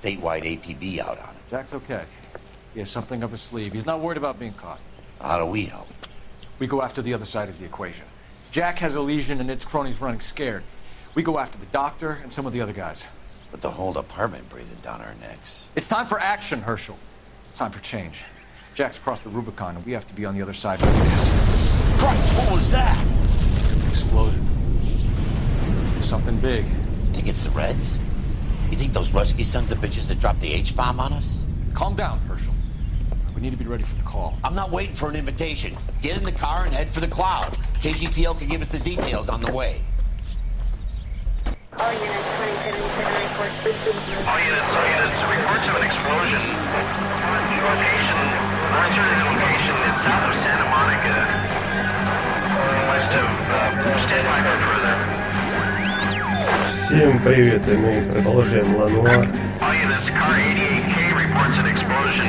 statewide APB out on him. Jack's okay. He has something up his sleeve. He's not worried about being caught. How do we help? We go after the other side of the equation. Jack has a lesion and its cronies running scared. We go after the doctor and some of the other guys. With the whole department breathing down our necks. It's time for action, Herschel. It's time for change. Jack's crossed the Rubicon and we have to be on the other side. Christ, what was that? Explosion. Something big. Think it's the Reds? You think those Rusky sons of bitches that dropped the H-bomb on us? Calm down, Herschel. We need to be ready for the call. I'm not waiting for an invitation. Get in the car and head for the cloud. KGPL can give us the details on the way. All units, 2077 report. All units, reports of an explosion. Location is south of Santa Monica. West of, stand by for further. Всем привет, и мы продолжаем L.A.Noire. All units, car 88K reports an explosion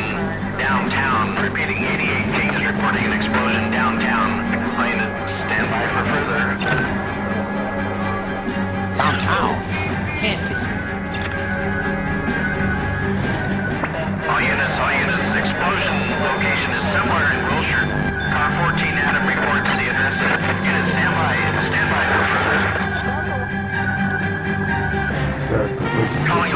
downtown. Repeating, 88K is reporting an explosion downtown. All units, stand by for further. Downtown? Can't be. All units, explosion location is somewhere in Wilshire. Car 14 Adam reports the address of unit. Stand by for further. Calling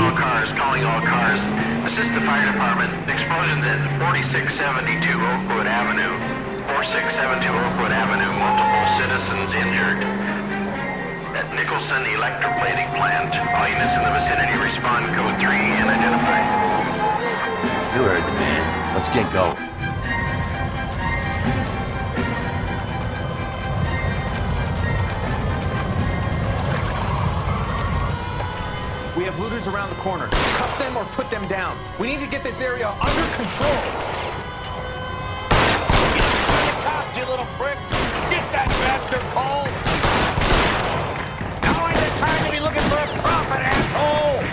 all cars. Assist the fire department. Explosions at 4672 Oakwood Avenue. 4672 Oakwood Avenue. Multiple citizens injured. AtNicholson Electroplaiting Plant. All units in the vicinity respond code 3 and identify. You heard the man. Let's get going. We have looters around the corner. Cuff them or put them down. We need to get this area under control. Get the cops, you little prick! Get that bastard cold! Now ain't the time to be looking for a profit, asshole!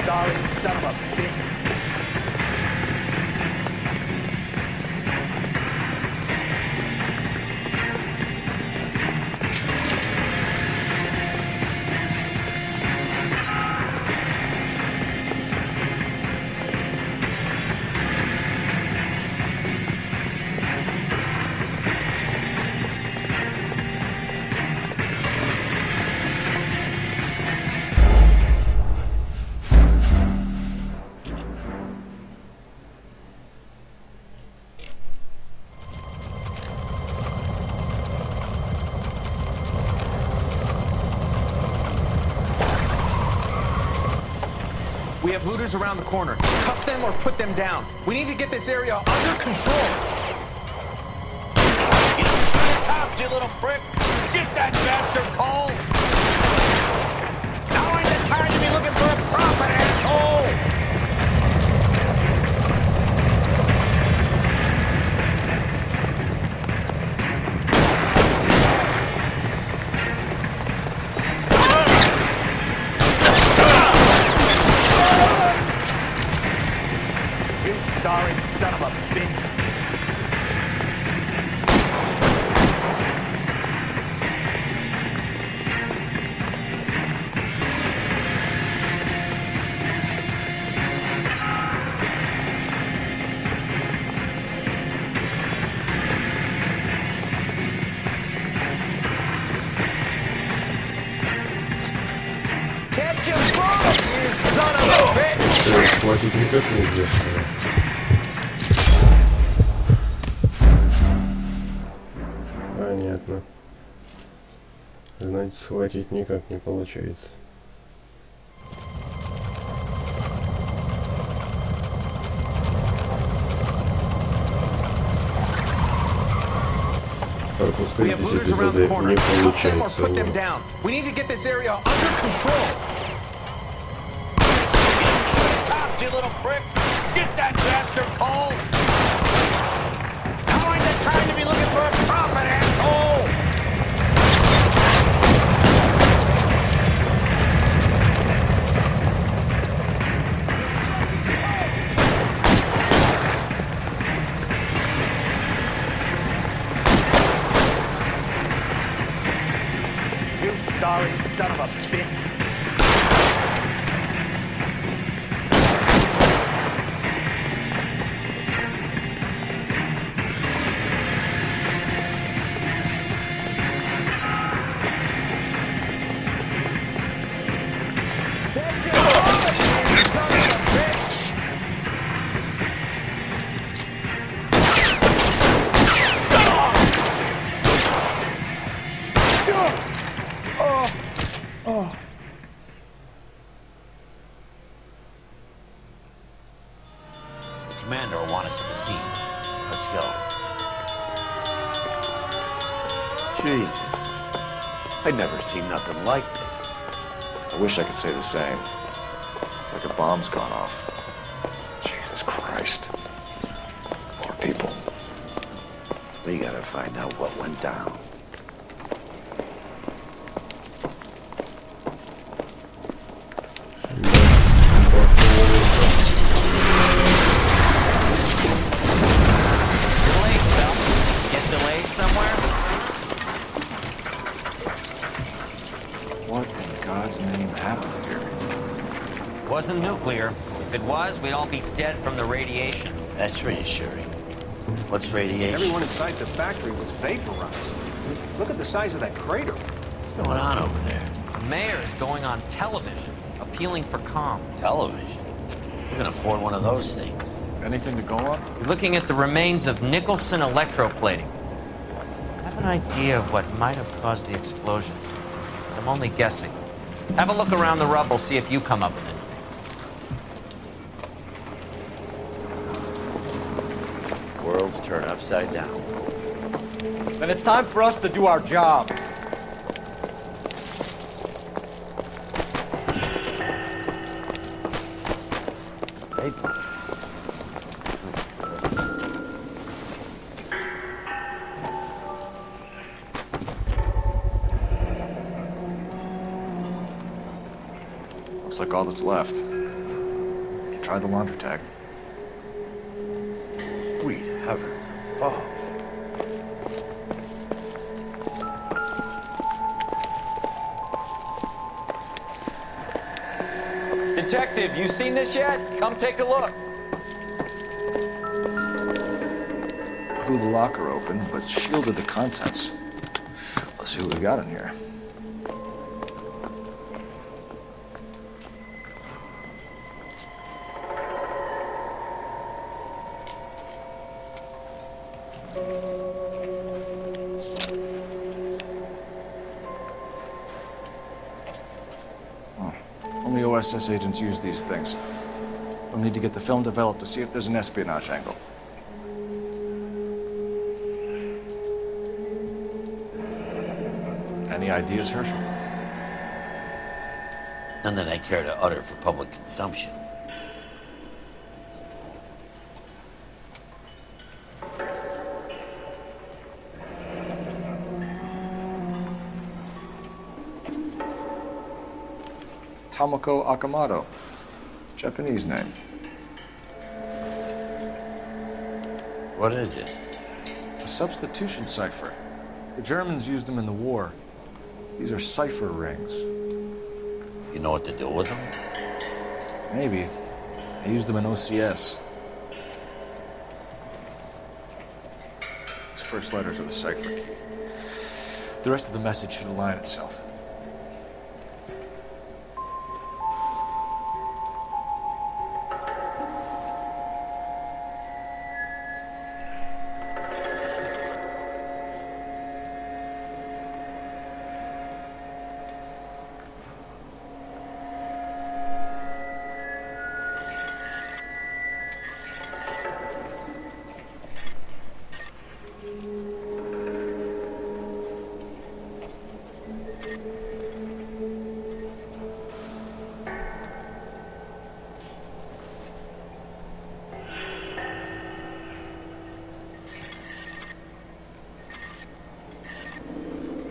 Sorry, son of a bitch. We have looters around the corner. Cuff them or put them down. We need to get this area under control. Get the cops, you little prick! Get that bastard cold! Now ain't the time to be looking for a profit, asshole! Sorry, son of a bitch. Catch him, you son of a bitch! Хватит никак не вешать. Понятно. Значит, схватить никак не получается. Пропускать здесь эпизоды не получается. We need to get this area under control. You little prick! Get that bastard cold! Now ain't the time to be looking for a profit, asshole! sorry, son of a bitch. Commander will want us at the scene. Let's go. Jesus. I'd never seen nothing like this. I wish I could say the same. It's like a bomb's gone off. Jesus Christ. Poor people. We gotta find out what went down. What in God's name happened here? Wasn't nuclear. If it was, we'd all be dead from the radiation. That's reassuring. What's radiation? Everyone inside the factory was vaporized. Look at the size of that crater. What's going on over there? The mayor's going on television, appealing for calm. Television? Who can afford one of those things? Anything to go on? You're looking at the remains of Nicholson electroplating. I have an idea of what might have caused the explosion. I'm only guessing. Have a look around the rubble, see if you come up with it. Worlds turn upside down. Then it's time for us to do our job. Looks like all that's left. Try the laundry tag. Sweet heavens above. Detective, you seen this yet? Come take a look. Blew the locker open, but shielded the contents. Let's see what we got in here. Only OSS agents use these things. We'll need to get the film developed to see if there's an espionage angle. Any ideas, Herschel? None that I care to utter for public consumption. Tomoko Akamoto. Japanese name. What is it? A substitution cipher. The Germans used them in the war. These are cipher rings. You know what to do with them? Maybe. I used them in OCS. These first letters are the cipher key. The rest of the message should align itself.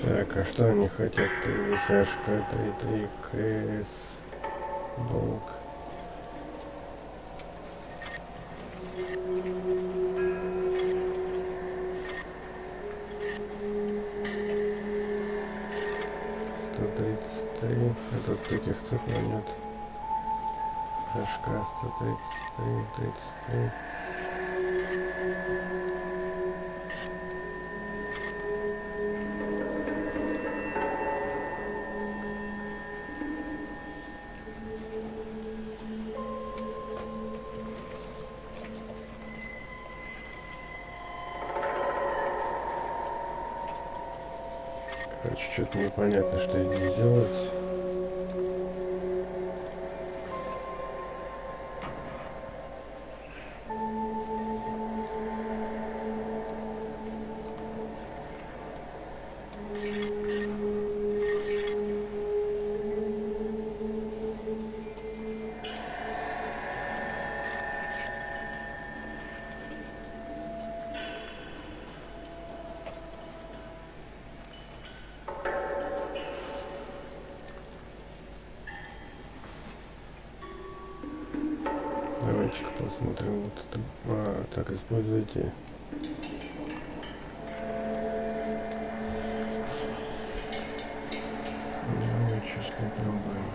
Так, а что они хотят? Сашка, это КС. Долг. А тут таких цифр нет. ХШК 133, 33. Короче, что-то непонятно, что здесь делается. Давайте-ка посмотрим вот это. Так, используйте. Давай сейчас попробуем.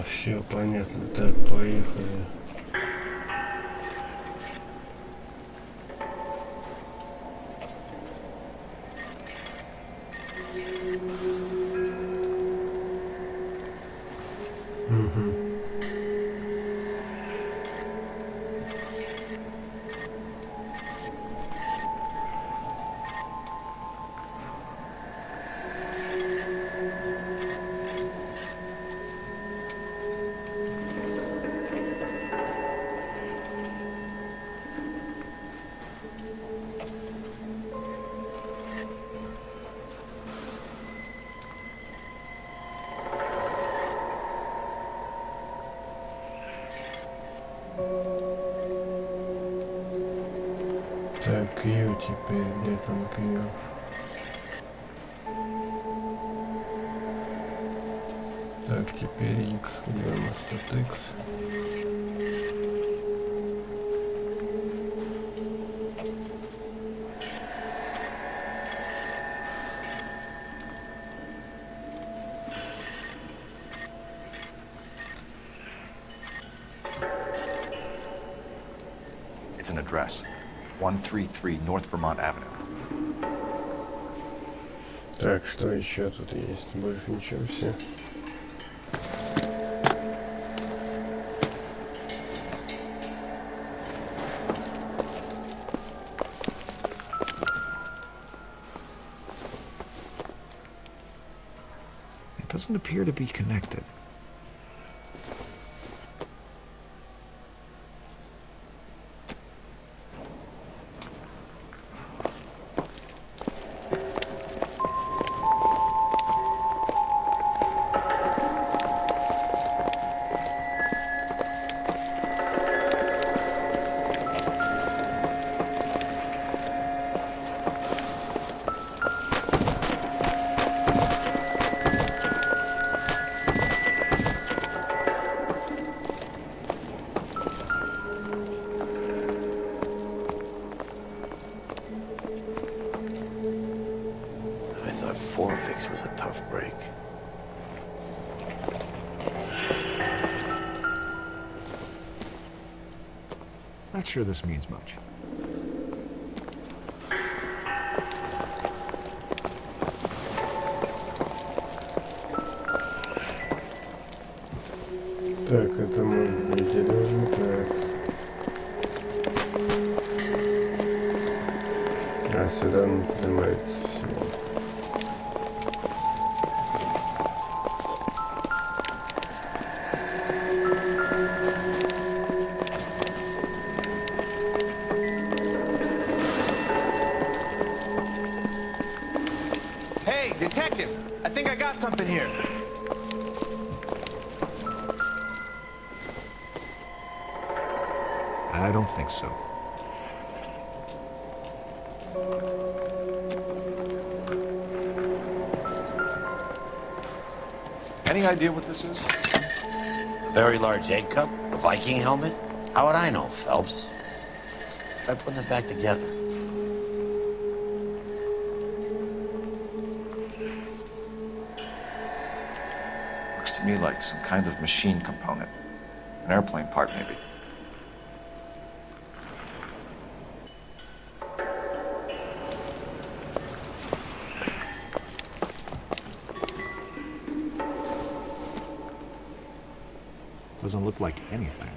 Все понятно. Так, поехали. Так, Q теперь, где там Q? Так, теперь X, где у нас тут X? It's an address. 133 North Vermont Avenue. Так, что еще тут есть? Больше ничего, все. It doesn't appear to be connected. Was a tough break. Not sure this means much. Так, это мы делаем так. А сюда поднимается всего. Hey, detective! I think I got something here. I don't think so. Any idea what this is? A very large egg cup? A Viking helmet? How would I know, Phelps? Try putting it back together. Looks to me like some kind of machine component. An airplane part, maybe. Doesn't look like anything.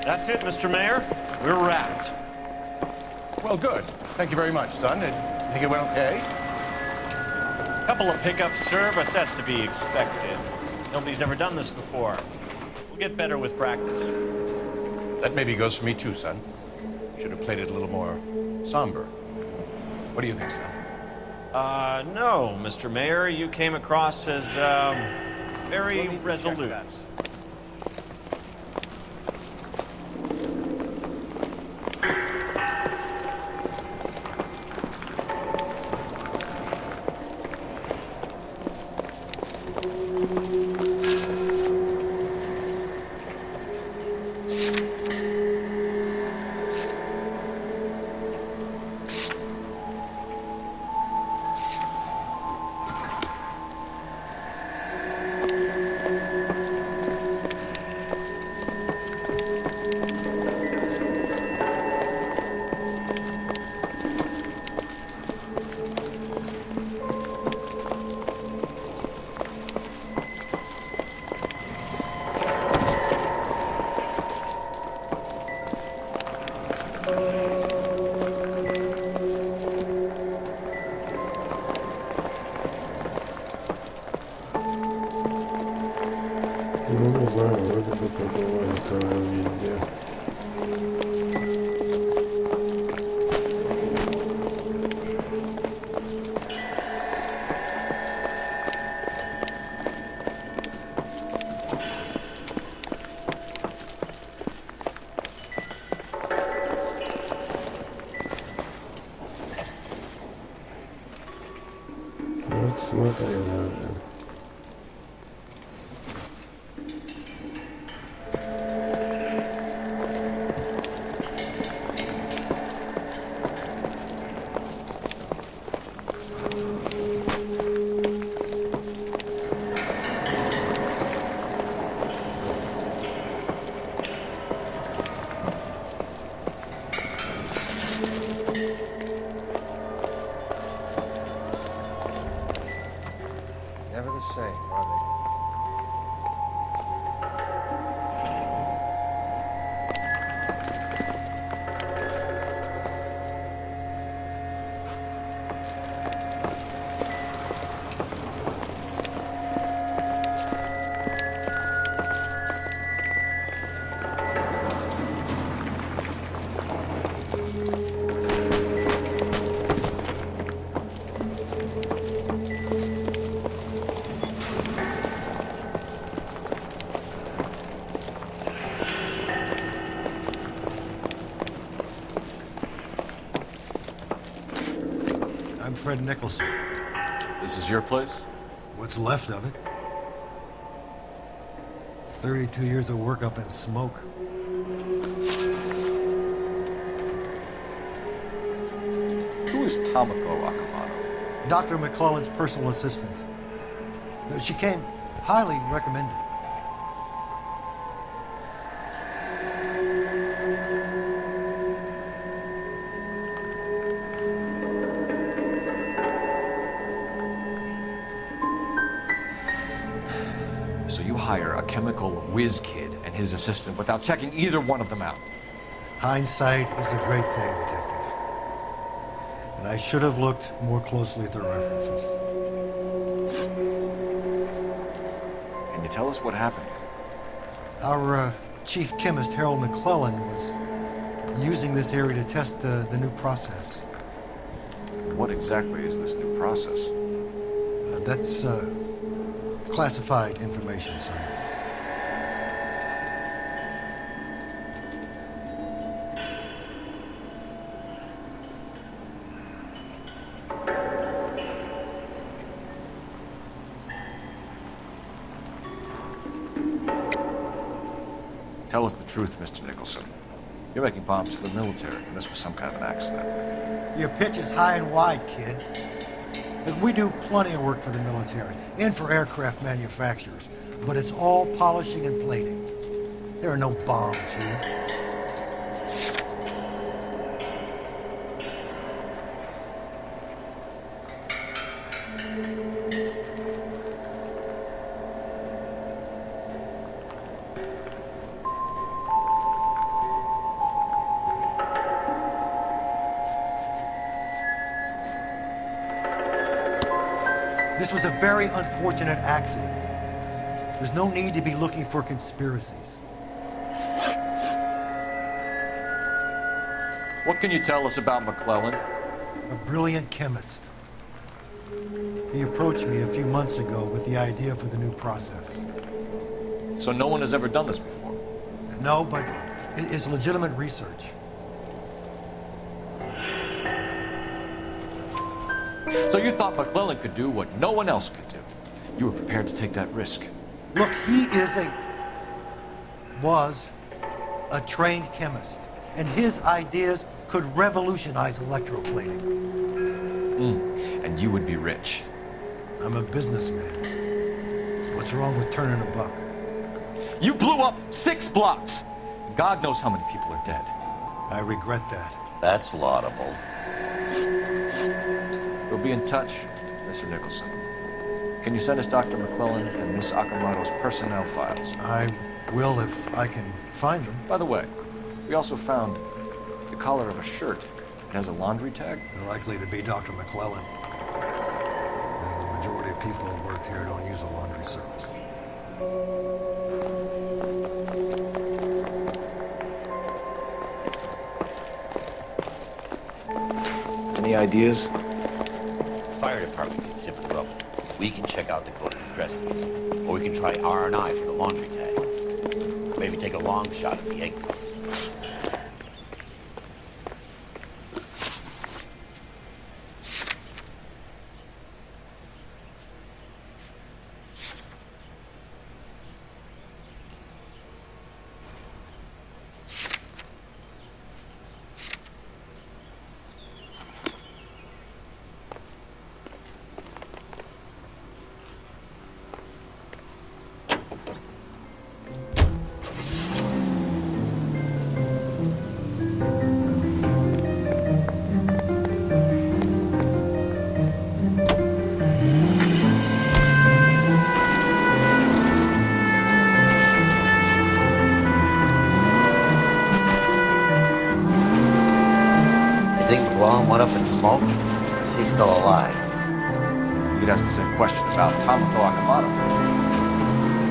That's it, Mr. Mayor. We're wrapped. Well, good. Thank you very much, son. I think it went okay? Couple of hiccups, sir, but that's to be expected. Nobody's ever done this before. We'll get better with practice. That maybe goes for me too, son. Should have played it a little more somber. What do you think, son? No, Mr. Mayor. You came across as, very resolute. Ну, не знаю, вроде бы побывали везде. Вот смотри даже. Never Fred Nicholson. This is your place? What's left of it. 32 years of work up in smoke. Who is Tomoko Akamoto? Dr. McClellan's personal assistant. She came highly recommended. So you hire a chemical whiz kid and his assistant without checking either one of them out? Hindsight is a great thing, Detective. And I should have looked more closely at the references. Can you tell us what happened? Our chief chemist, Harold McClellan, was using this area to test the new process. What exactly is this new process? That's classified information, son. Tell us the truth, Mr. Nicholson. You're making bombs for the military, and this was some kind of an accident. Your pitch is high and wide, kid. But we do plenty of work for the military and for aircraft manufacturers, but it's all polishing and plating. There are no bombs here. This was a very unfortunate accident. There's no need to be looking for conspiracies. What can you tell us about McClellan? A brilliant chemist. He approached me a few months ago with the idea for the new process. So no one has ever done this before? No, but it's legitimate research. So you thought McClellan could do what no one else could do. You were prepared to take that risk. Look, he was a trained chemist, and his ideas could revolutionize electroplating. And you would be rich. I'm a businessman. What's wrong with turning a buck? You blew up 6 blocks! God knows how many people are dead. I regret that. That's laudable. We'll be in touch, Mr. Nicholson. Can you send us Dr. McClellan and Miss Akamoto's personnel files? I will if I can find them. By the way, we also found the collar of a shirt. It has a laundry tag. They're likely to be Dr. McClellan. The majority of people who work here don't use a laundry service. Any ideas? Fire department can sift the rubble. We can check out the coded addresses. Or we can try R&I for the laundry tag. Maybe take a long shot at the egg cups. Went up in smoke? Is he still alive? You'd ask the same question about Tomoko Akamoto.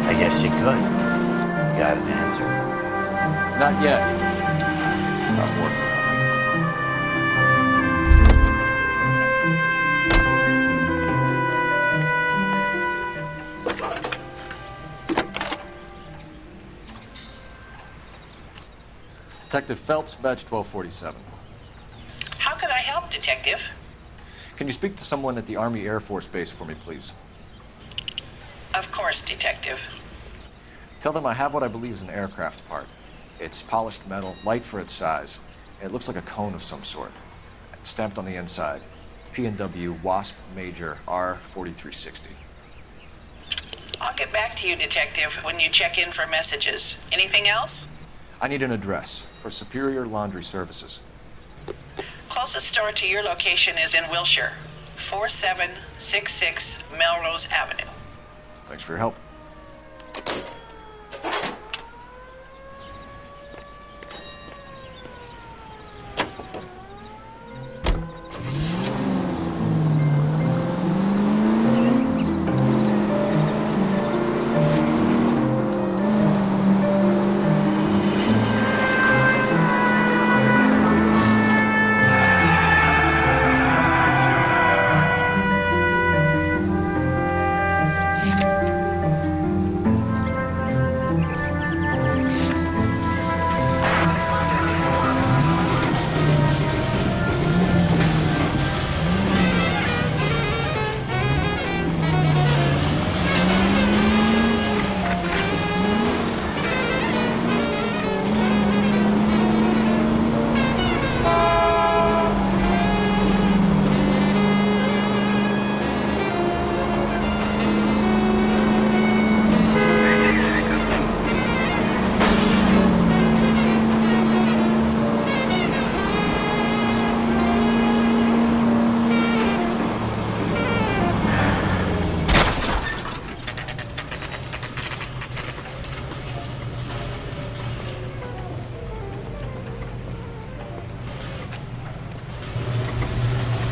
I guess you could. You got an answer? Not yet. Not working on it. Detective Phelps, badge 1247. How can I help, Detective? Can you speak to someone at the Army Air Force Base for me, please? Of course, Detective. Tell them I have what I believe is an aircraft part. It's polished metal, light for its size. It looks like a cone of some sort. It's stamped on the inside. P&W Wasp Major R4360. I'll get back to you, Detective, when you check in for messages. Anything else? I need an address for Superior Laundry Services. Closest store to your location is in Wilshire, 4766 Melrose Avenue. Thanks for your help.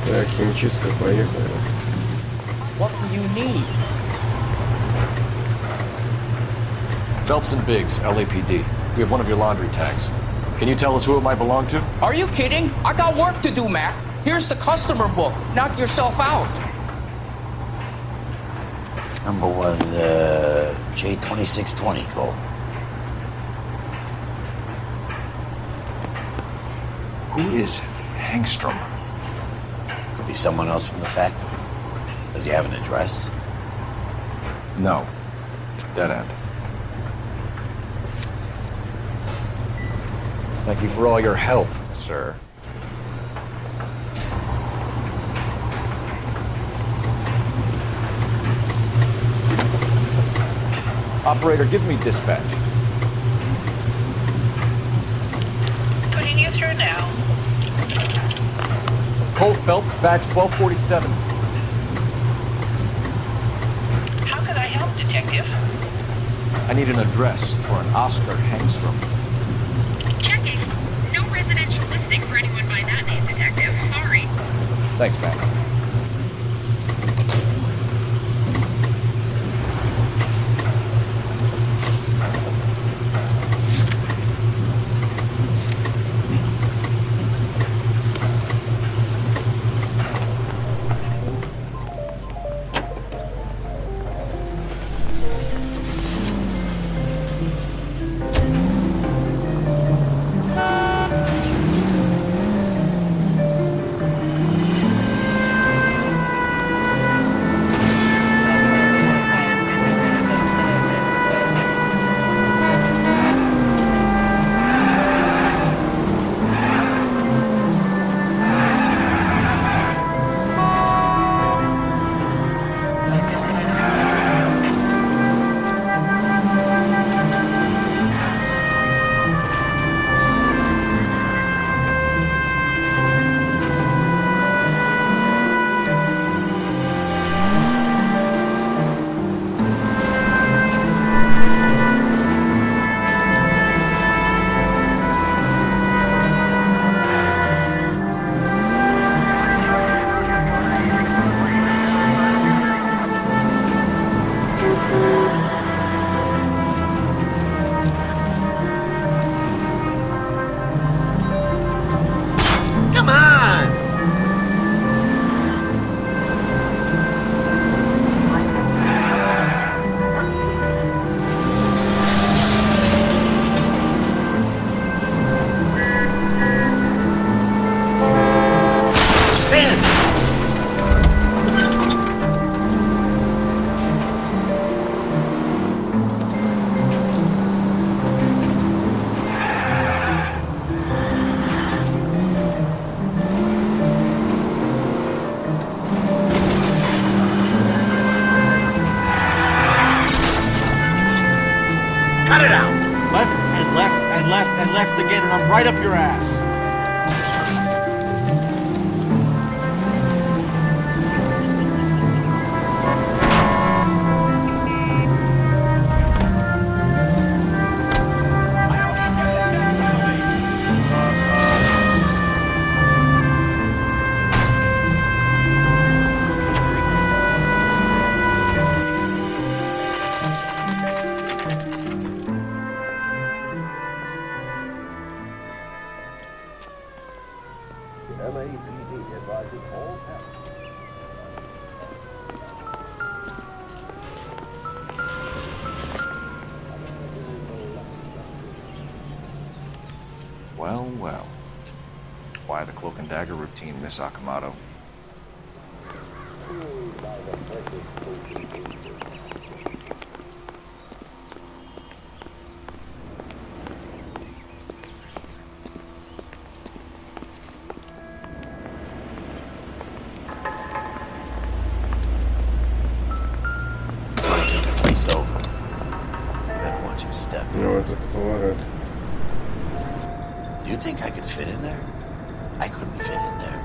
Так, химчистка, поехали. What do you need? Phelps and Biggs, LAPD. We have one of your laundry tags. Can you tell us who it might belong to? Are you kidding? I got work to do, Mac. Here's the customer book. Knock yourself out. Number was J2620, Cole. Who is Hangstrom? Could be someone else from the factory. Does he have an address? No. Dead end. Thank you for all your help, sir. Operator, give me dispatch. Putting you through now. Cole Phelps, badge 1247. How could I help, Detective? I need an address for an Oscar Hangstrom. Checking. No residential listing for anyone by that name, Detective. Sorry. Thanks, Matt. left again and I'm right up your ass. Well, well. Why the cloak and dagger routine, Miss Akamoto? Take the place over. Better watch your step. Ну, этот поворот. Do you think I could fit in there? I couldn't fit in there.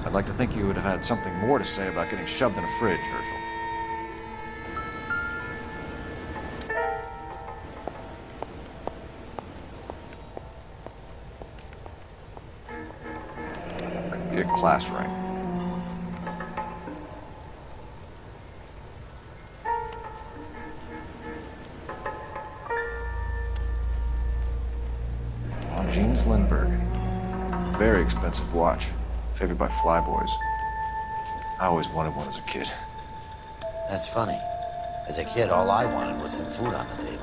I'd like to think you would have had something more to say about getting shoved in a fridge, Herschel. That could be a class ring. Jeans Lindbergh. Very expensive watch. Favored by flyboys. I always wanted one as a kid. That's funny. As a kid, all I wanted was some food on the table.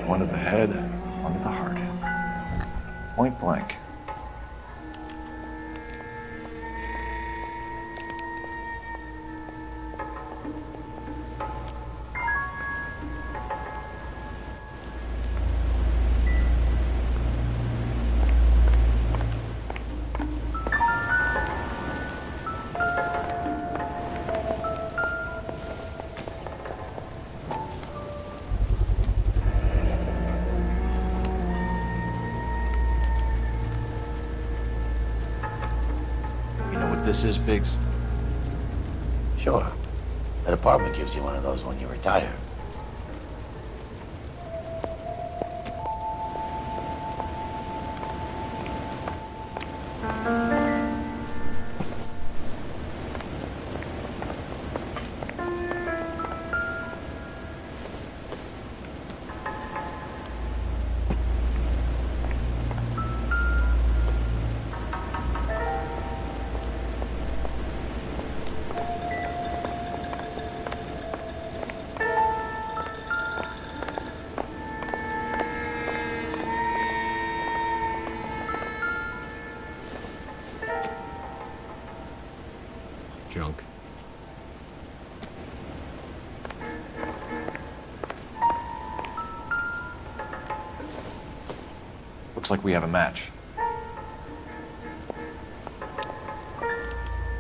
One to the head, one to the heart. Point blank. This is Biggs. Sure. That apartment gives you one of those when you retire. Junk. Looks like we have a match.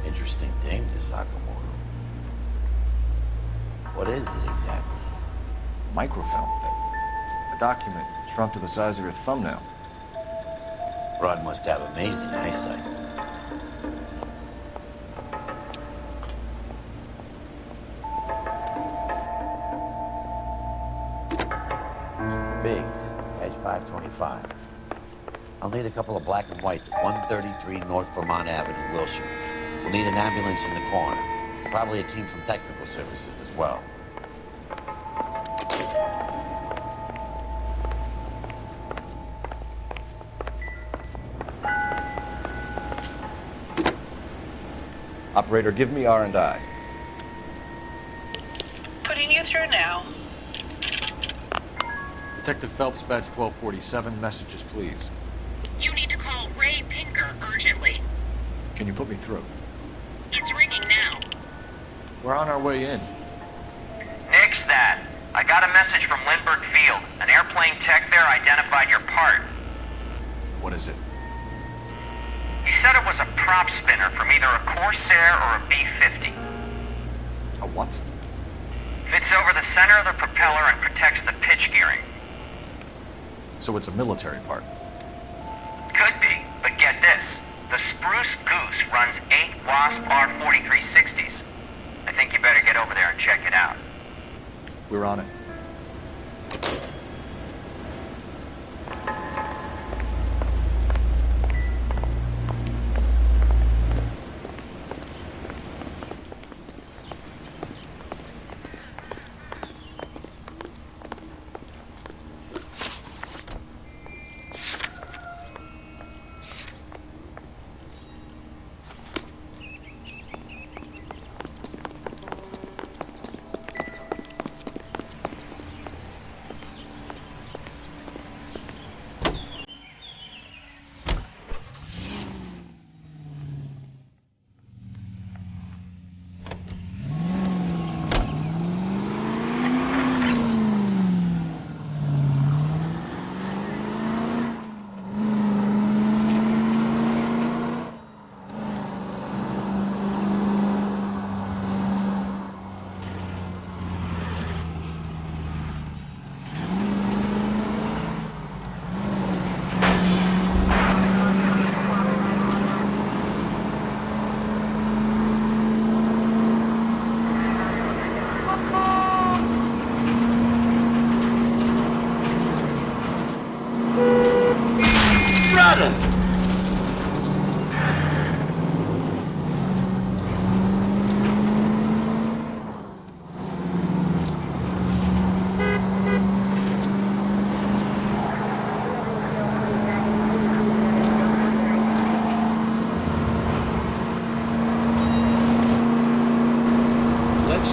Interesting dame, this Akamoto. What is it exactly? Microfilm. A document shrunk to the size of your thumbnail. Rod must have amazing eyesight. Biggs, edge 525. I'll need a couple of black and whites at 133 North Vermont Avenue, Wilshire. We'll need an ambulance in the corner. Probably a team from technical services as well. Operator, give me R&I. Putting you through now. Detective Phelps, badge 1247, messages, please. You need to call Ray Pinker urgently. Can you put me through? It's ringing now. We're on our way in. Nix that. I got a message from Lindbergh Field. An airplane tech there identified your part. What is it? He said it was a prop spinner from either a Corsair or a B-50. A what? Fits over the center of the propeller and protects the pitch gearing. So it's a military part. Could be, but get this. The Spruce Goose runs 8 Wasp R-4360s. I think you better get over there and check it out. We're on it.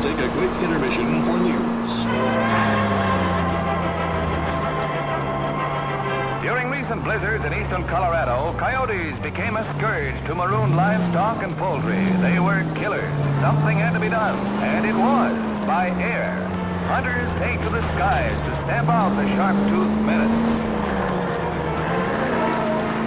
Take a quick intermission for news. During recent blizzards in eastern Colorado, coyotes became a scourge to maroon livestock and poultry. They were killers. Something had to be done, and it was by air. Hunters take to the skies to stamp out the sharp-toothed menace.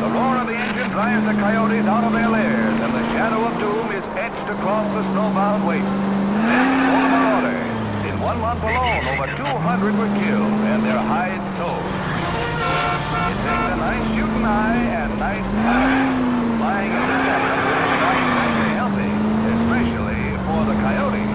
The roar of the engine drives the coyotes out of their lairs, and the shadow of doom is etched across the snowbound wastes. Then, for the marauders, in 1 month alone, over 200 were killed and their hides sold. It takes a nice shooting eye and nice time. Flying in the desert is nice and healthy, especially for the coyotes.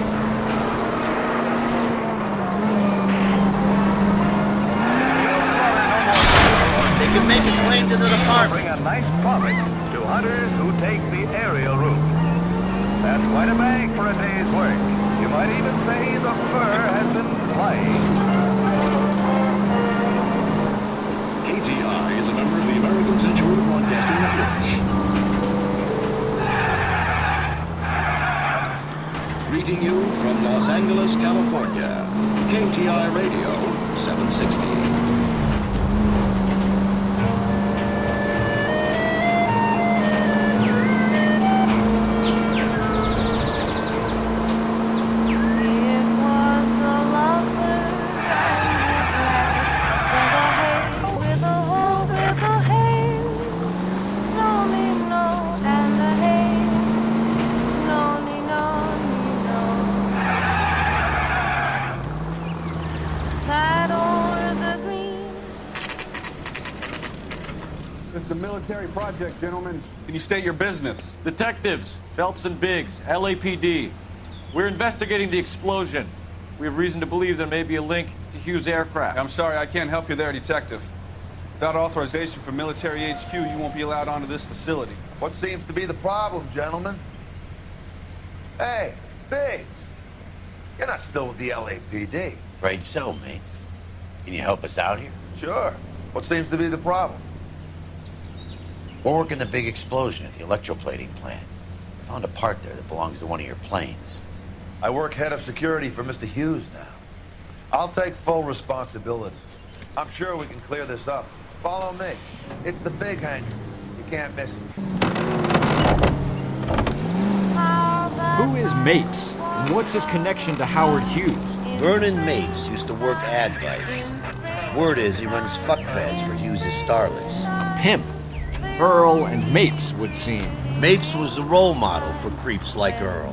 They can make a claim to the department. Bring a nice profit to hunters who take the aerial route. That's quite a bag for a day's work. You might even say the fur has been flying. KTI is a member of the American Century Broadcasting Network. Greeting you from Los Angeles, California. KTI Radio 760. Project, gentlemen. Can you state your business? Detectives, Phelps and Biggs, LAPD. We're investigating the explosion. We have reason to believe there may be a link to Hughes' aircraft. I'm sorry, I can't help you there, Detective. Without authorization from military HQ, you won't be allowed onto this facility. What seems to be the problem, gentlemen? Hey, Biggs. You're not still with the LAPD. Afraid so, mates. Can you help us out here? Sure. What seems to be the problem? We're working the big explosion at the electroplating plant. I found a part there that belongs to one of your planes. I work head of security for Mr. Hughes now. I'll take full responsibility. I'm sure we can clear this up. Follow me. It's the big hangar. You can't miss it. Who is Mapes? And what's his connection to Howard Hughes? Vernon Mapes used to work Advice. Word is he runs fuck beds for Hughes' starlets. A pimp. Earl and Mapes would seem. Mapes was the role model for creeps like Earl.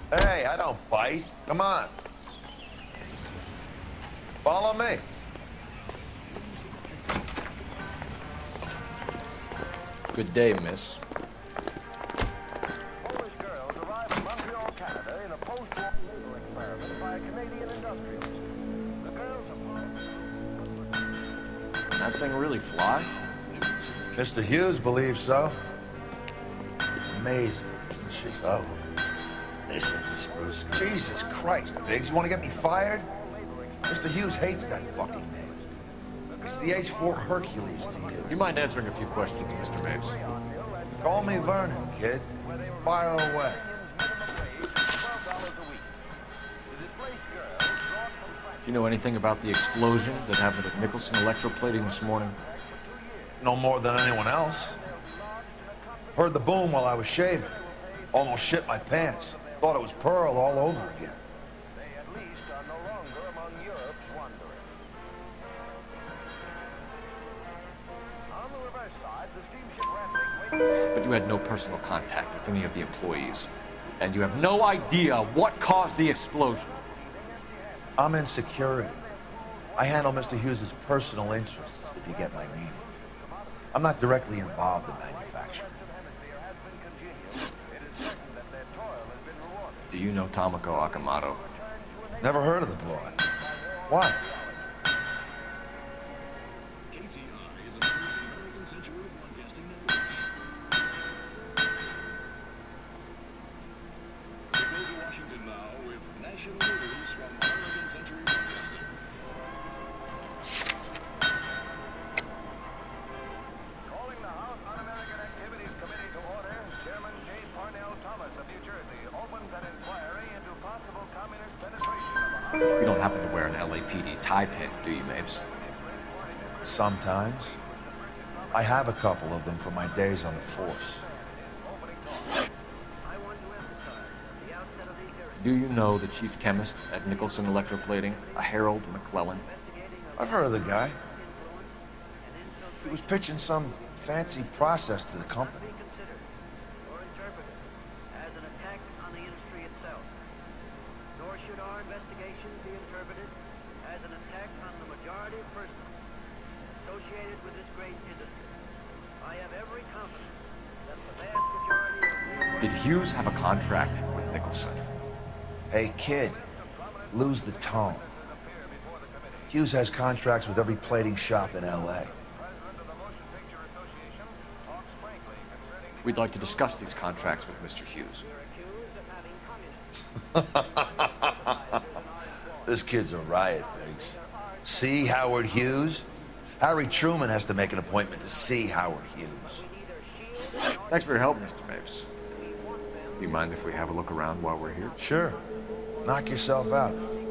Hey, I don't bite. Come on. Follow me. Good day, miss. That thing really fly? Mr. Hughes believes so. Amazing, isn't she? So, this is the spruce. Jesus Christ, Biggs, you want to get me fired? Mr. Hughes hates that fucking name. It's the H4 Hercules to you. You mind answering a few questions, Mr. Mapes? Call me Vernon, kid. Fire away. Do you know anything about the explosion that happened at Nicholson Electroplating this morning? No more than anyone else. Heard the boom while I was shaving. Almost shit my pants. Thought it was Pearl all over again. But you had no personal contact with any of the employees. And you have no idea what caused the explosion. I'm in security. I handle Mr. Hughes' personal interests, if you get my meaning. I'm not directly involved in manufacturing. Do you know Tomoko Akamoto? Never heard of the boy. Why? You don't happen to wear an LAPD tie pin, do you, Mapes? Sometimes. I have a couple of them from my days on the force. Do you know the chief chemist at Nicholson Electroplating, a Harold McClellan? I've heard of the guy. He was pitching some fancy process to the company. Did Hughes have a contract with Nicholson? Hey, kid, lose the tone. Hughes has contracts with every plating shop in L.A. We'd like to discuss these contracts with Mr. Hughes. This kid's a riot, Biggs. See Howard Hughes? Harry Truman has to make an appointment to see Howard Hughes. Thanks for your help, Mr. Mapes. Do you mind if we have a look around while we're here? Sure. Knock yourself out. You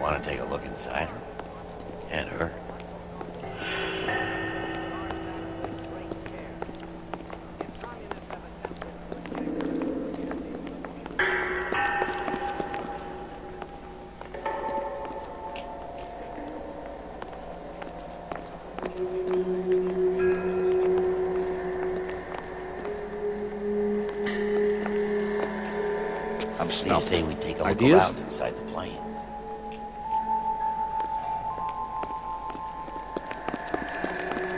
want to take a look inside her? And her? I'm What do you stumped. say we take a look Ideas? around inside the plane?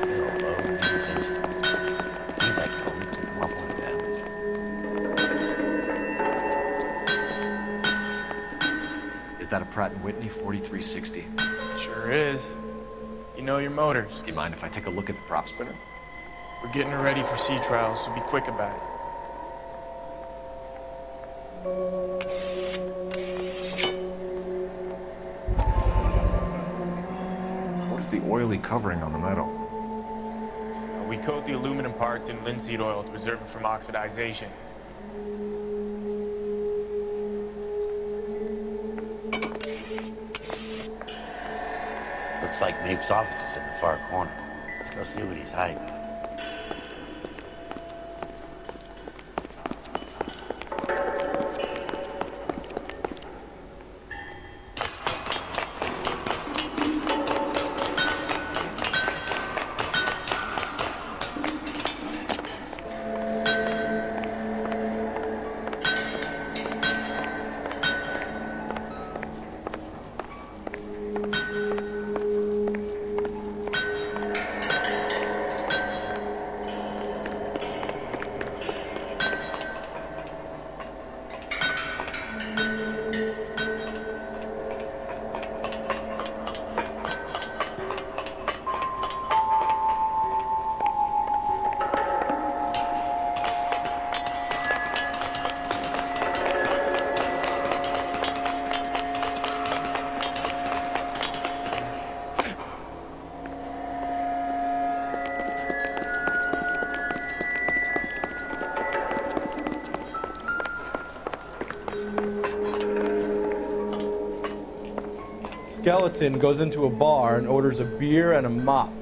They're low, these engines. Feedback cones can come up with damage. Is that a Pratt & Whitney 4360? Sure is. You know your motors. Do you mind if I take a look at the prop spinner? We're getting her ready for sea trials, so be quick about it. What is the oily covering on the metal? We coat the aluminum parts in linseed oil to preserve it from oxidization. Looks like Mape's office is in the far corner. Let's go see what he's hiding. Skeleton goes into a bar and orders a beer and a mop.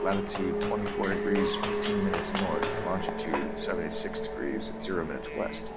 Latitude 24 degrees, 15 minutes north. Longitude 76 degrees, 0 minutes west.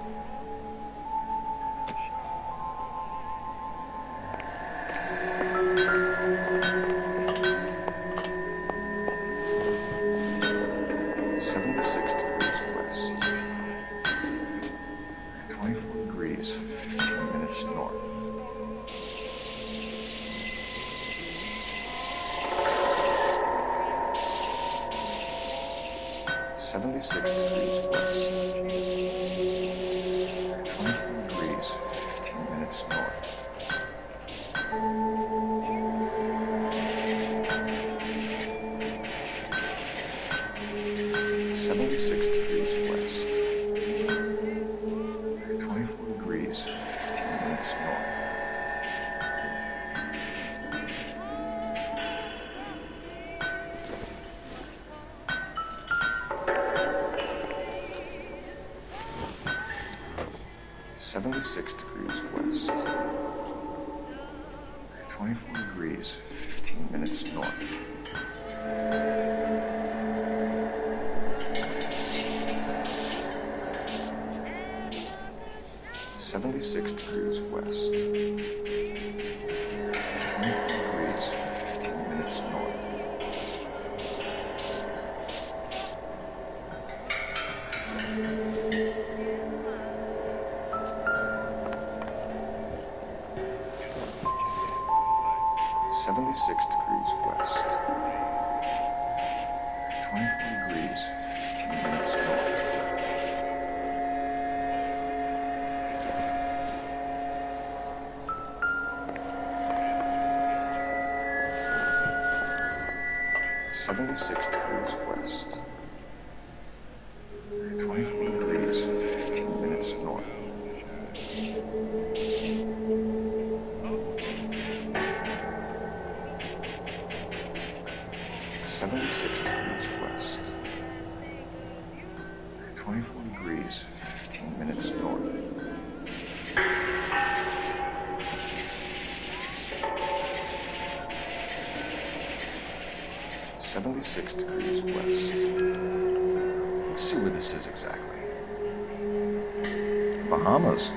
Bahamas.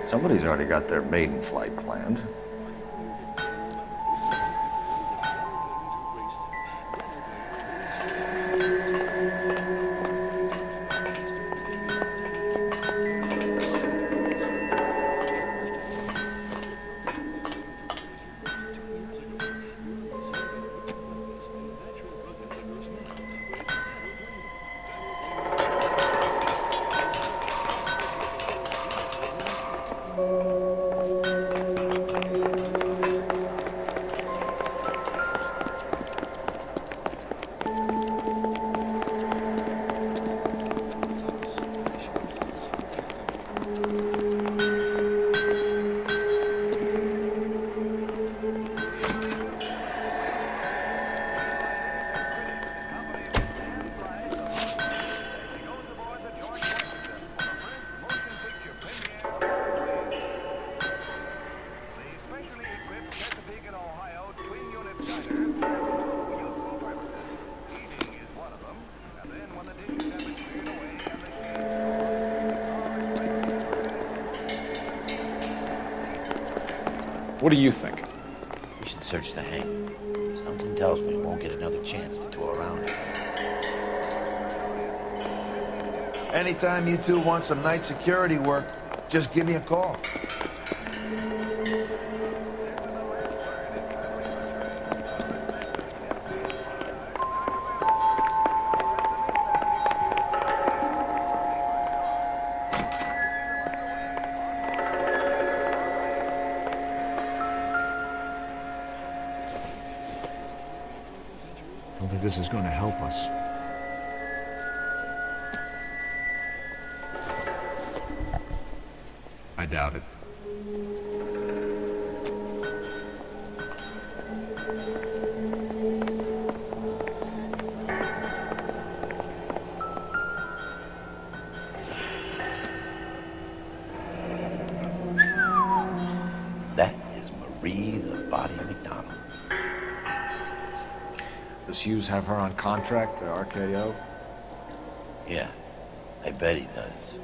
Somebody's already got their maiden flight planned. What do you think? We should search the hangar. Something tells me we won't get another chance to tour around it. Anytime you two want some night security work, just give me a call. I don't think this is going to help us. I doubt it. That is Marie, the body McDonald. Does Hughes have her on contract to RKO? Yeah, I bet he does.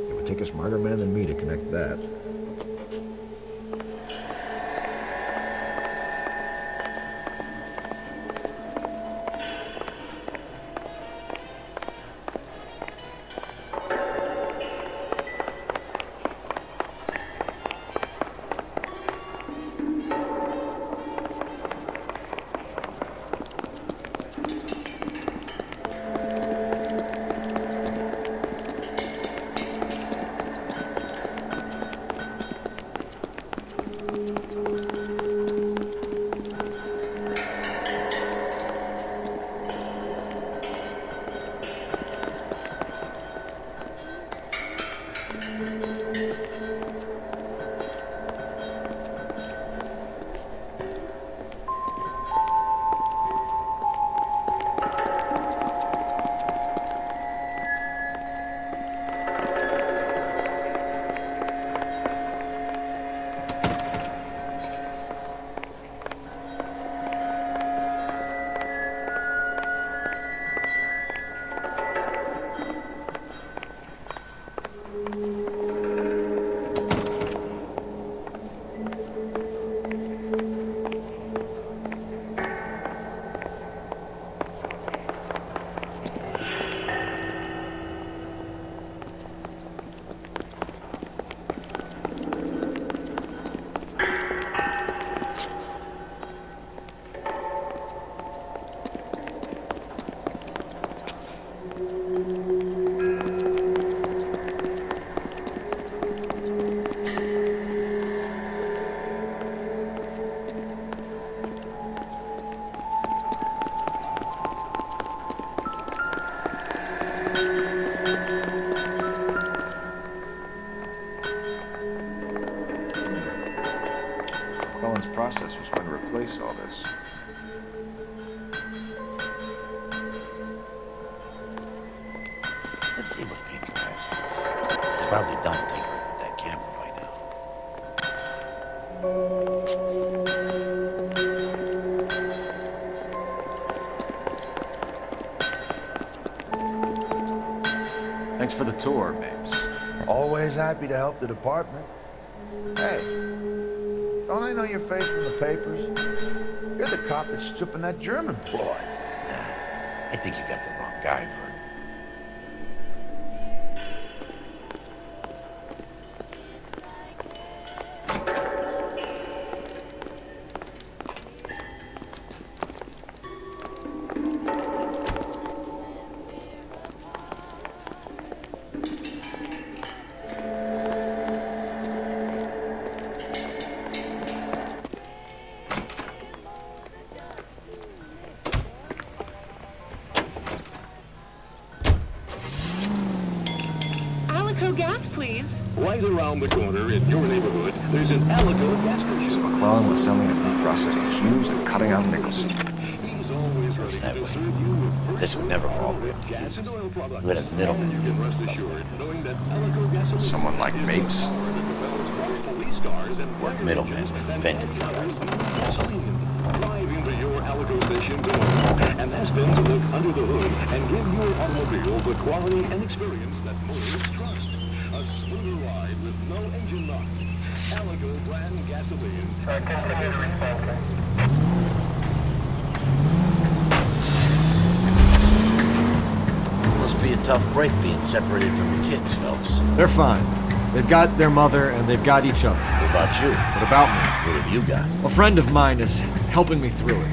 It would take a smarter man than me to connect that. McClellan's process was going to replace all this. Let's see what Pinker has for us. He's probably done tinkering with that camera by now. Thanks for the tour, Mapes. Always happy to help the department. Hey, don't I know your face from the papers? You're the cop that's stripping that German broad. I think you got the wrong guy, Vern. Gas, please. Right around the corner in your neighborhood, there's an Alico gas station. So McClellan was selling his meat process to Hughes and cutting out Nicholson. He's always ready that to way. serve you with This would never fall with gas and oil products. You had a middleman You can rest assured knowing that Alico gasoline Someone like Mapes? police cars and What middleman was invented for guys like this? drive into your Alico station tomorrow and ask them to look under the hood and give your automobile the quality and experience that motorists trust. A smoother ride with no engine knock. Alico brand gasoline. Must be a tough break being separated from your kids, Phelps. They're fine. They've got their mother and they've got each other. What about you? What about me? What have you got? A friend of mine is helping me through it.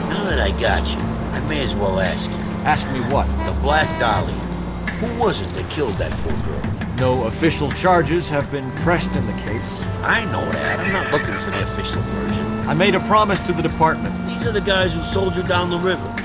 Now that I got you, I may as well ask you. Ask me what? The Black Dahlia. Who was it that killed that poor girl? No official charges have been pressed in the case. I know that. I'm not looking for the official version. I made a promise to the department. These are the guys who sold you down the river.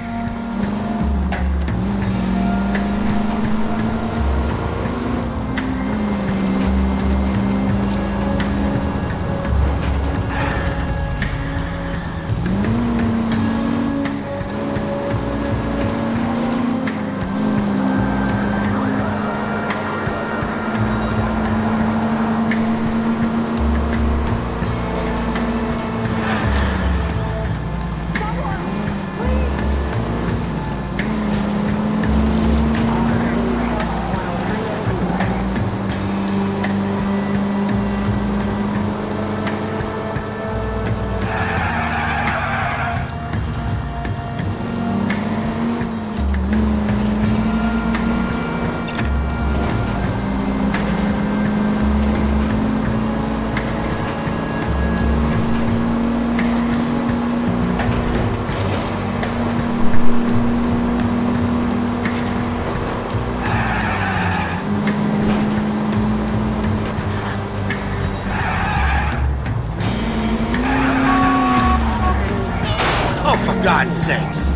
For God's sakes.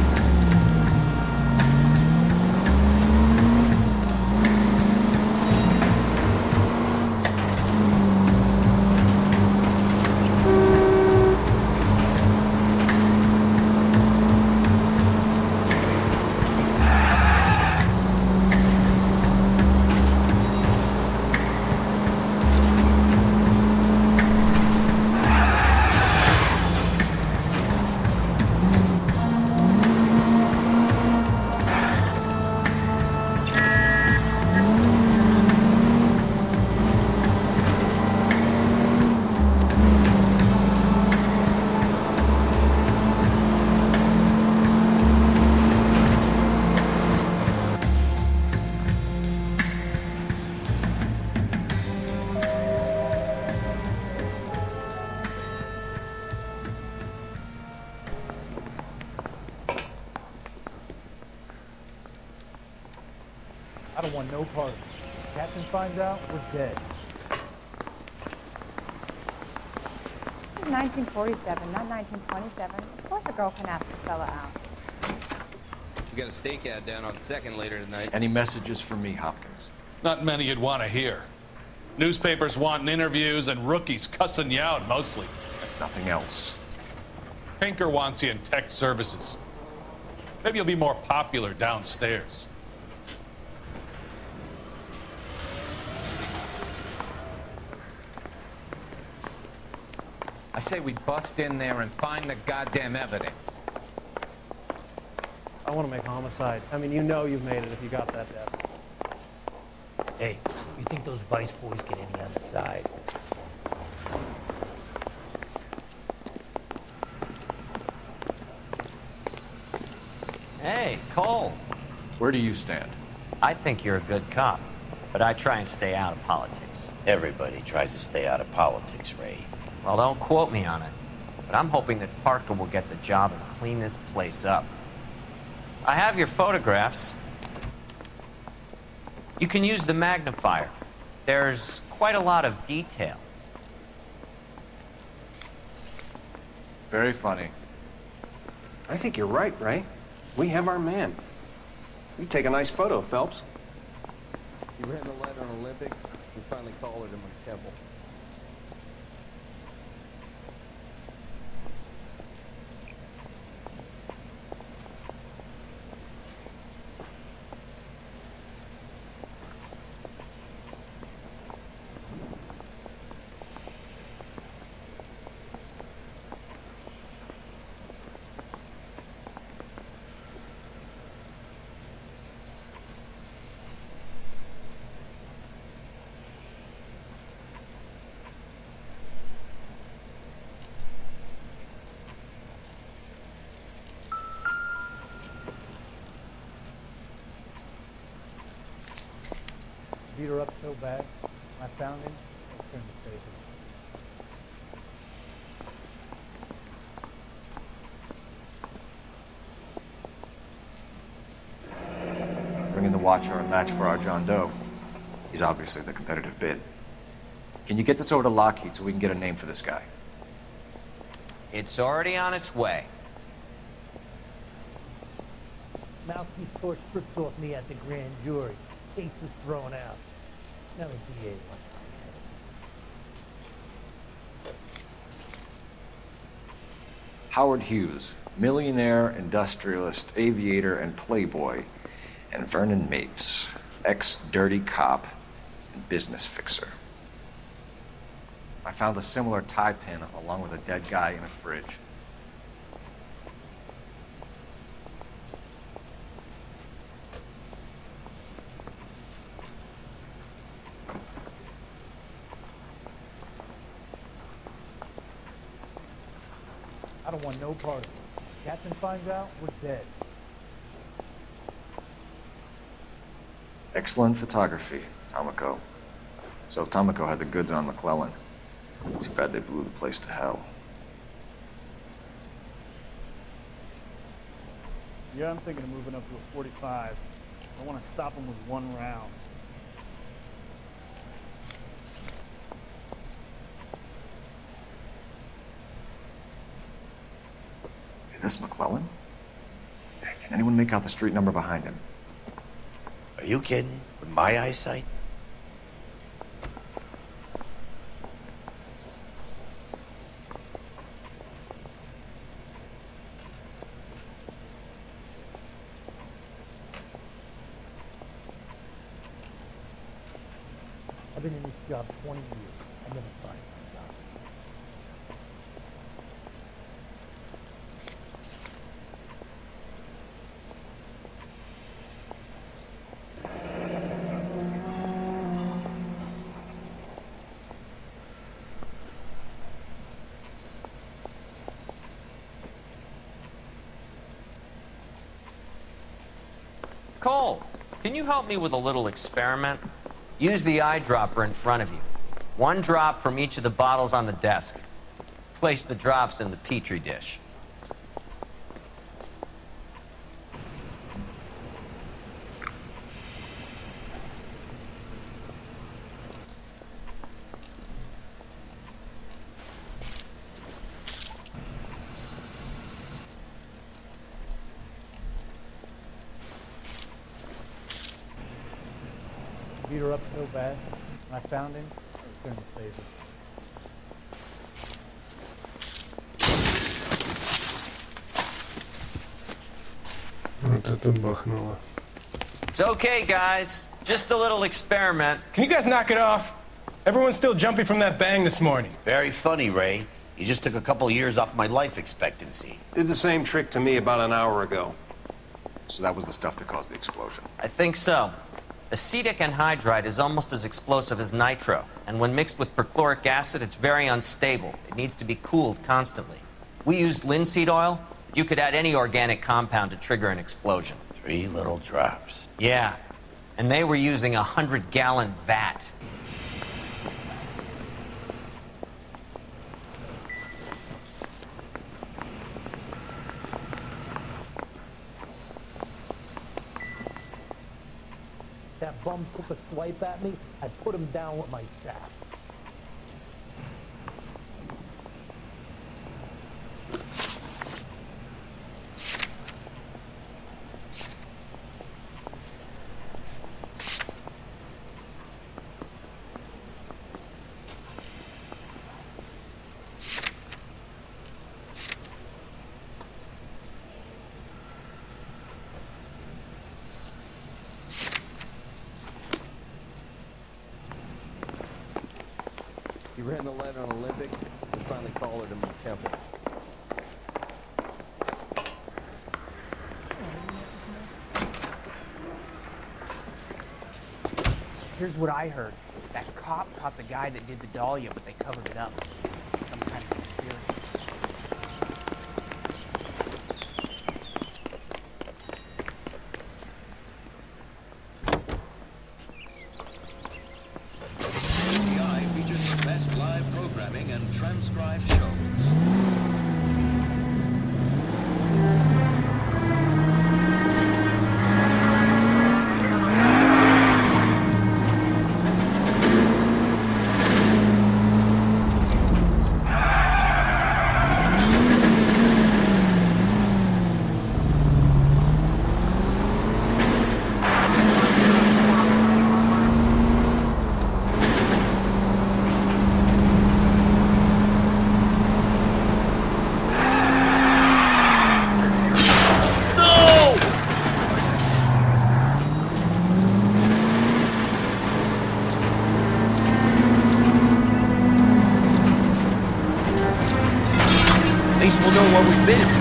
I don't want no part of it. If the captain finds out, we're dead. 1947, not 1927. Of course a girl can ask a fella out. We got a stakeout down on 2nd later tonight. Any messages for me, Hopkins? Not many you'd want to hear. Newspapers wanting interviews and rookies cussing you out mostly. Nothing else. Pinker wants you in tech services. Maybe you'll be more popular downstairs. I say we bust in there and find the goddamn evidence. I want to make homicide. I mean, you know you've made it if you got that desk. Hey, you think those Vice boys get any on the side? Hey, Cole. Where do you stand? I think you're a good cop, but I try and stay out of politics. Everybody tries to stay out of politics, Ray. Well, don't quote me on it, but I'm hoping that Parker will get the job and clean this place up. I have your photographs. You can use the magnifier. There's quite a lot of detail. Very funny. I think you're right, Ray. We have our man. You take a nice photo, Phelps. You ran the light on Olympic, we finally collared him on Keppel. Beat her up so bad, I found him, I turned the tables. Bring in the Watcher and match for our John Doe. He's obviously the competitive bid. Can you get this over to Lockheed so we can get a name for this guy? It's already on its way. Mouthpiece court strips off me at the grand jury. Case was thrown out. Now the DA wants my head. Howard Hughes, millionaire, industrialist, aviator, and playboy, and Vernon Mapes, ex-dirty cop and business fixer. I found a similar tie pin along with a dead guy in a fridge. I don't want no part of it. Captain finds out, we're dead. Excellent photography, Tomoko. So Tomoko had the goods on McClellan. Too bad they blew the place to hell. Yeah, I'm thinking of moving up to a 45. I want to stop him with one round. Is this McClellan? Can anyone make out the street number behind him? Are you kidding? With my eyesight? I've been in this job 20 years. I never find my job. Cole, can you help me with a little experiment? Use the eyedropper in front of you. One drop from each of the bottles on the desk. Place the drops in the Petri dish. Beat her up so bad, when I found him, I turned the tables. Вот это бахнуло. It's okay, guys. Just a little experiment. Can you guys knock it off? Everyone's still jumping from that bang this morning. Very funny, Ray. You just took a couple of years off my life expectancy. Did the same trick to me about an hour ago. So that was the stuff that caused the explosion. I think so. Acetic anhydride is almost as explosive as nitro, and when mixed with perchloric acid, it's very unstable. It needs to be cooled constantly. We used linseed oil, but you could add any organic compound to trigger an explosion. 3 little drops. Yeah, and they were using a 100-gallon vat. That bum took a swipe at me, I put him down with my staff. You ran the lead on Olympic, we finally collared him in the temple. Here's what I heard. That cop caught the guy that did the Dahlia, but they covered it up. Some kind of conspiracy. features the best live programming and transcribed shows.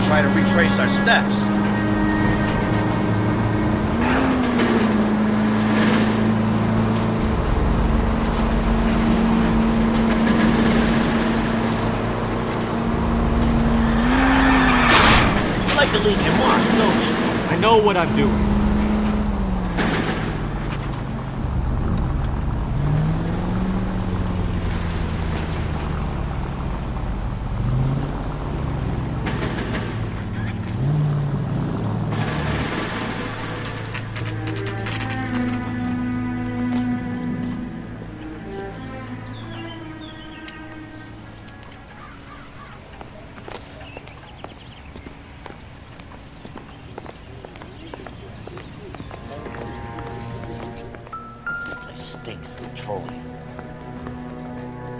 Try to retrace our steps. You like to leave your mark, don't you? I know what I'm doing.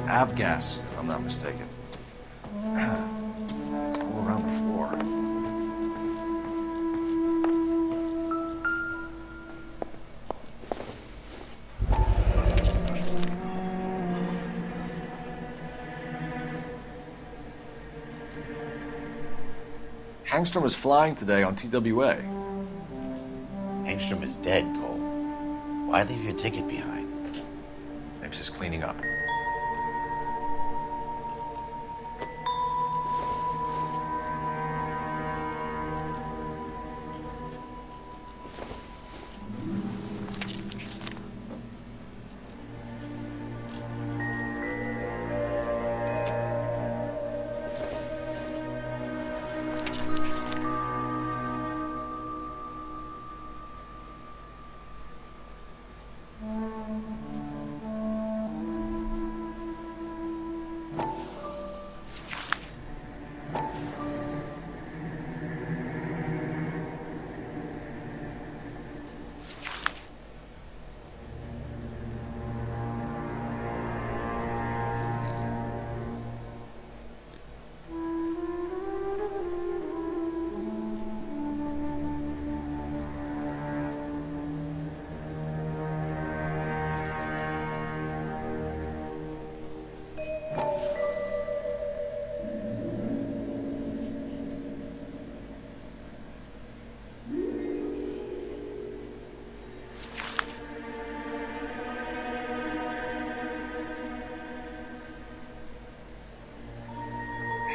Avgas, if I'm not mistaken. It's all around the floor. Hangstrom is flying today on TWA. Hangstrom is dead, Cole. Why leave your ticket behind? Maybe just cleaning up.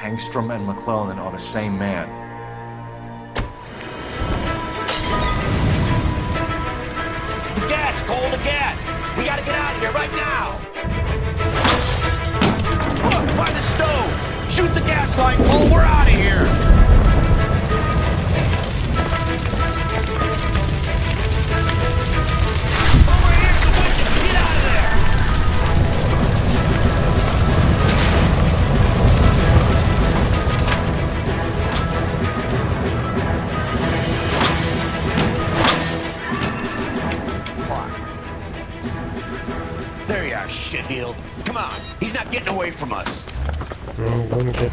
Hangstrom and McClellan are the same man. The gas, Cole, the gas! We gotta get out of here right now! Look, by the stove! Shoot the gas line, Cole, we're out of here! Over here, the window! Get out of there! There you are, shitheel. Come on, he's not getting away from us. Vamos ver.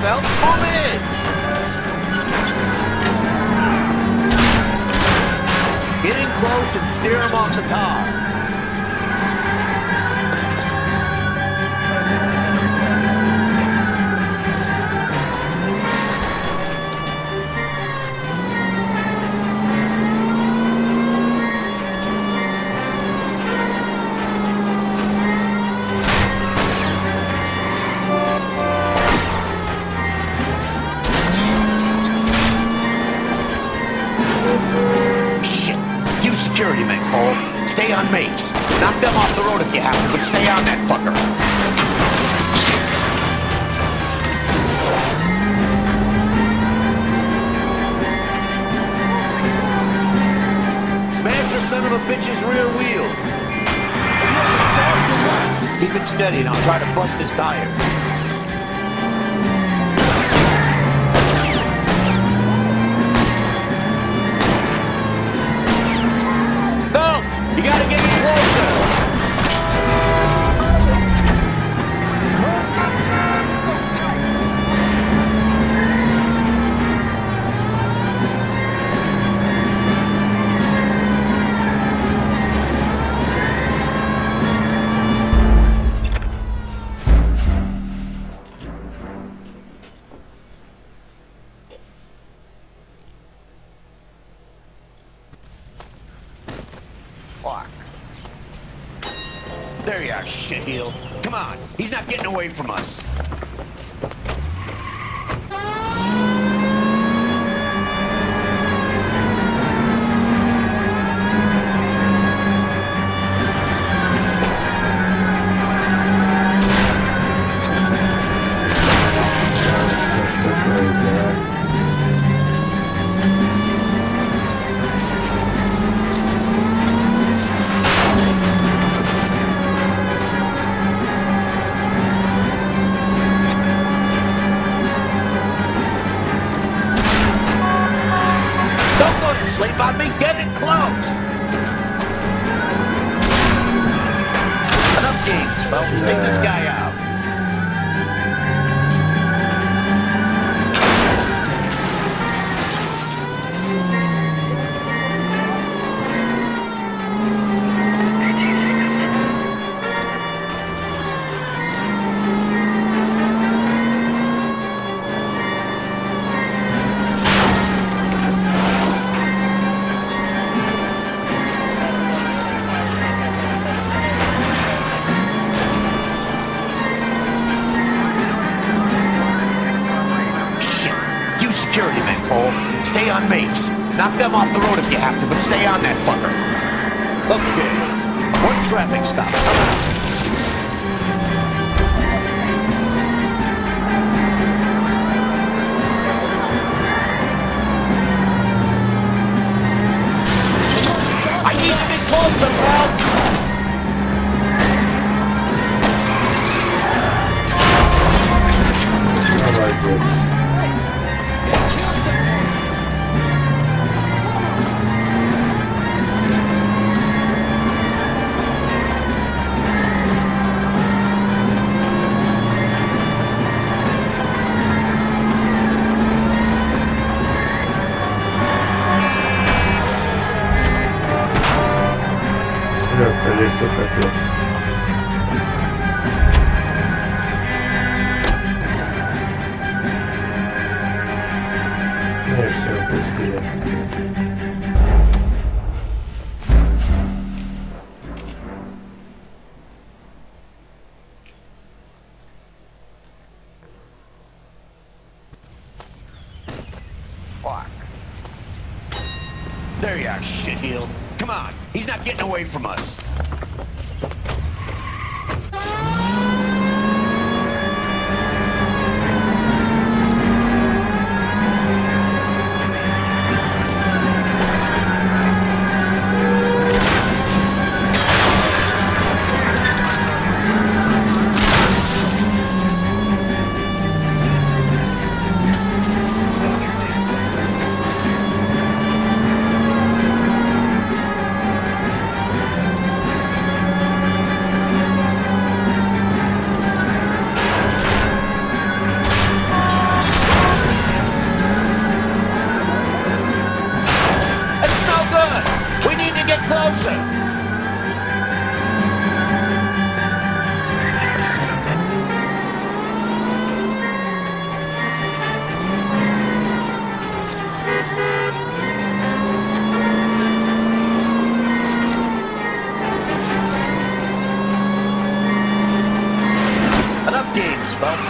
Phelps, move it in! Get in close and steer him off the tar. Security men, Cole. Stay on mates. Knock them off the road if you have to, but stay on that fucker. Smash the son of a bitch's rear wheels. Keep it steady and I'll try to bust his tires. You gotta get closer! There you are, shitheel. Come on, he's not getting away from us. Sleep on me, get it close! Enough games, folks. Take this guy out. Security men, Cole. Stay on mates. Knock them off the road if you have to, but stay on that fucker. Okay. One traffic stop. Come on. I need to be closer, pal. All right, good. shitheel. Come on, he's not getting away from us.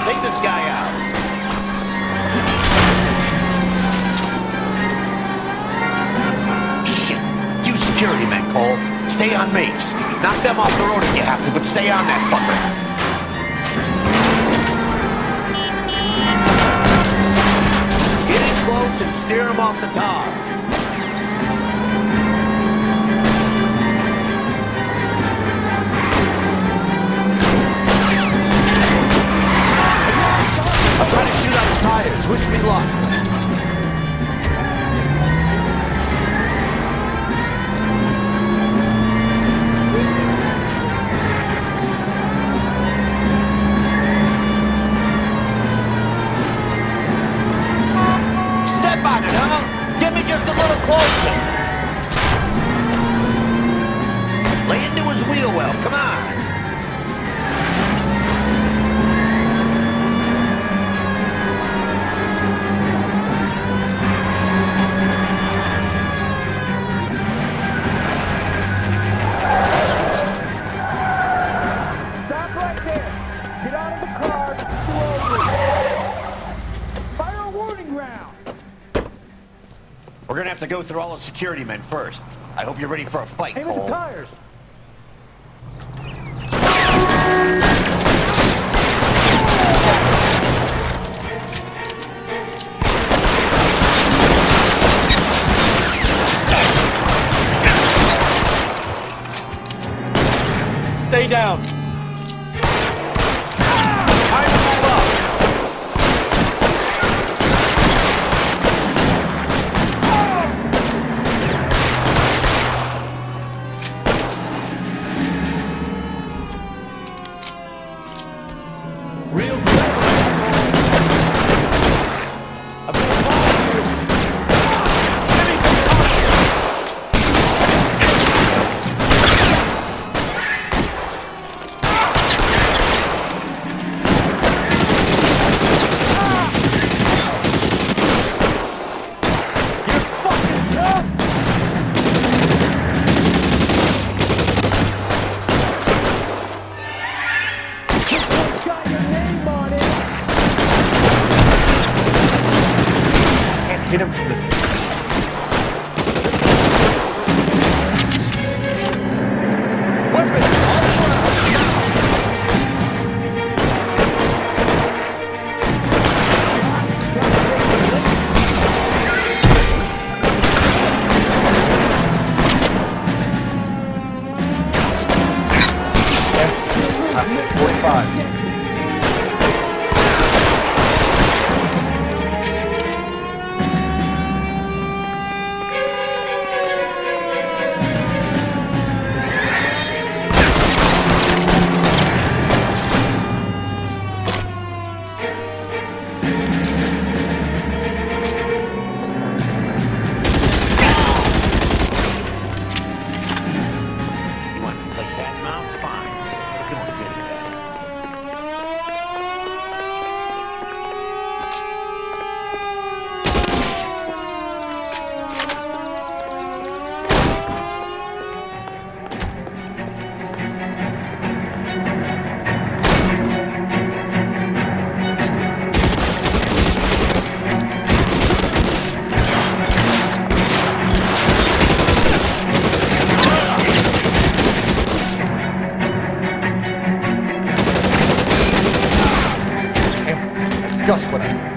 Take this guy out. Shit. You security men, Cole. Stay on Mapes. Knock them off the road if you have to, but stay on that fucker. Get in close and steer him off the top. Try to shoot out his tires. Wish me luck. Step on it, huh? Get me just a little closer. Lay into his wheel well. Come on. We're gonna have to go through all the security men first. I hope you're ready for a fight, Aim at Cole. the tires. Stay down. Hit him from this. just what I need.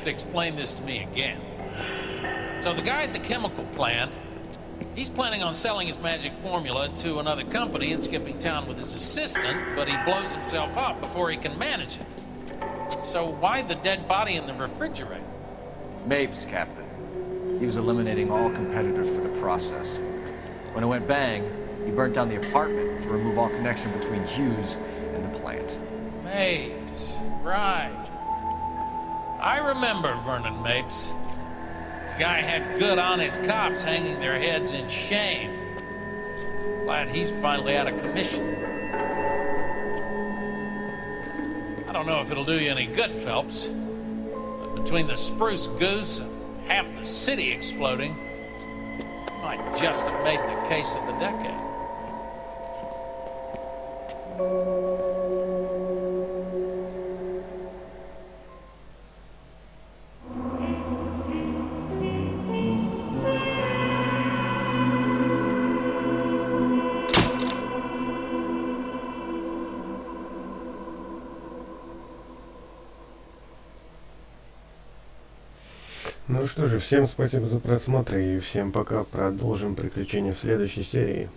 Explain this to me again. So the guy at the chemical plant, he's planning on selling his magic formula to another company and skipping town with his assistant, but he blows himself up before he can manage it. So why the dead body in the refrigerator? Mapes, Captain. He was eliminating all competitors for the process. When it went bang, he burnt down the apartment to remove all connection between Hughes and the plant. Mapes, right. I remember Vernon Mapes. The guy had good honest cops hanging their heads in shame. Glad he's finally out of commission. I don't know if it'll do you any good, Phelps, but between the spruce goose and half the city exploding, you might just have made the case of the decade. Ну что же, всем спасибо за просмотр и всем пока. Продолжим приключения в следующей серии.